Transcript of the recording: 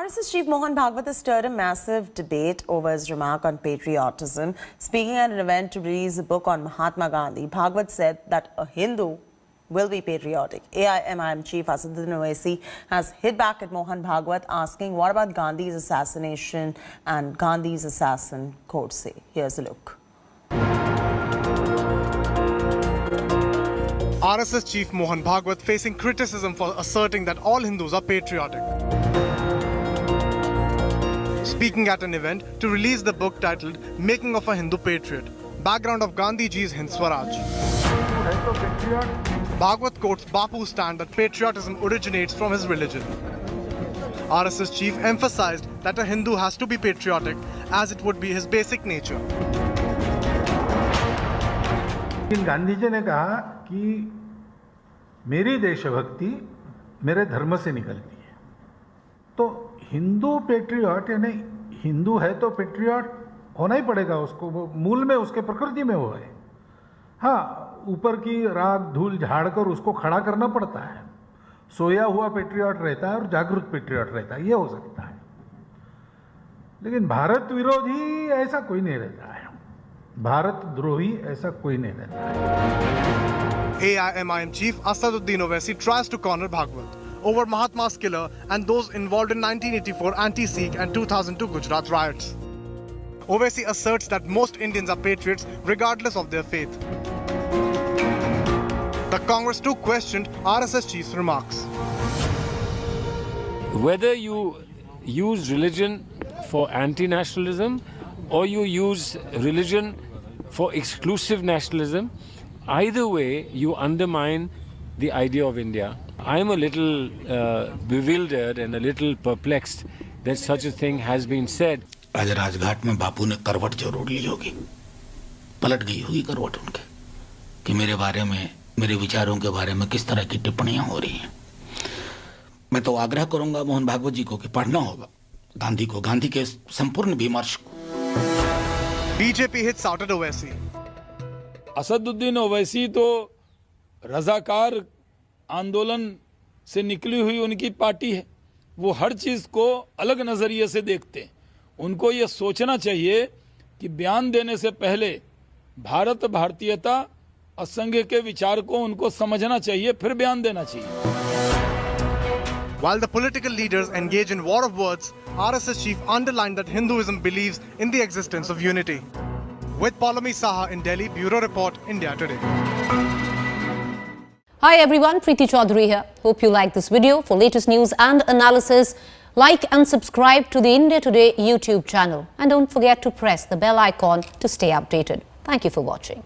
RSS Chief Mohan Bhagwat has stirred a massive debate over his remark on patriotism. Speaking at an event to release a book on Mahatma Gandhi, Bhagwat said that a Hindu will be patriotic. AIMIM Chief Asaduddin Owaisi has hit back at Mohan Bhagwat, asking what about Gandhi's assassination and Gandhi's assassin, court say. Here's a look. RSS Chief Mohan Bhagwat facing criticism for asserting that all Hindus are patriotic. Speaking at an event to release the book titled Making of a Hindu Patriot, background of Gandhiji's Hind Swaraj. Bhagwat quotes Bapu's stand that patriotism originates from his religion. RSS Chief emphasized that a Hindu has to be patriotic as it would be his basic nature. Gandhi ji ने कहा कि मेरी देशभक्ति मेरे धर्म से निकलती है, तो हिंदू पेट्रियट यानी हिंदू है तो पेट्रियट होना ही पड़ेगा उसको, वो मूल में उसके प्रकृति में वो है। हाँ, ऊपर की राग धूल झाड़कर उसको खड़ा करना पड़ता है। सोया हुआ पेट्रियट रहता है और जागृत पेट्रियट रहता है, ये हो सकता है, लेकिन भारत विरोधी ऐसा कोई नहीं रहता है, भारत द्रोही ऐसा कोई नहीं रहता है। AIMIM Chief Asaduddin Owaisi tries to corner Bhagwat over Mahatma's killer and those involved in 1984 anti-Sikh and 2002 Gujarat riots. Owaisi asserts that most Indians are patriots regardless of their faith. The Congress too questioned RSS Chief's remarks. Whether you use religion for anti-nationalism or you use religion for exclusive nationalism, either way you undermine the idea of India. I am a little bewildered and a little perplexed that such a thing has been said. आज राजघाट में बापू ने करवट जरूर ली होगी, पलट गई होगी करवट उनके, कि मेरे बारे में, मेरे विचारों के बारे में किस तरह की टिप्पणियां हो रही हैं। मैं तो आग्रह करूंगा मोहन भागवत जी को कि पढ़ना होगा गांधी को, गांधी के संपूर्ण विमर्श को। BJP hits out at Owaisi. Asaduddin Owaisi तो रजाकार आंदोलन से निकली हुई उनकी पार्टी है, वो हर चीज़ को अलग नज़रिए से देखते हैं। उनको ये सोचना चाहिए कि बयान देने से पहले भारत भारतीयता असंघ के विचार को उनको समझना चाहिए, फिर बयान देना चाहिए। While the political leaders engage in war of words, RSS Chief underlined that Hinduism believes in the existence of unity. With Paulami Saha in Delhi, Bureau Report, India Today. Hi everyone, Preeti Chaudhary here. Hope you like this video. For latest news and analysis, like and subscribe to the India Today YouTube channel. And don't forget to press the bell icon to stay updated. Thank you for watching.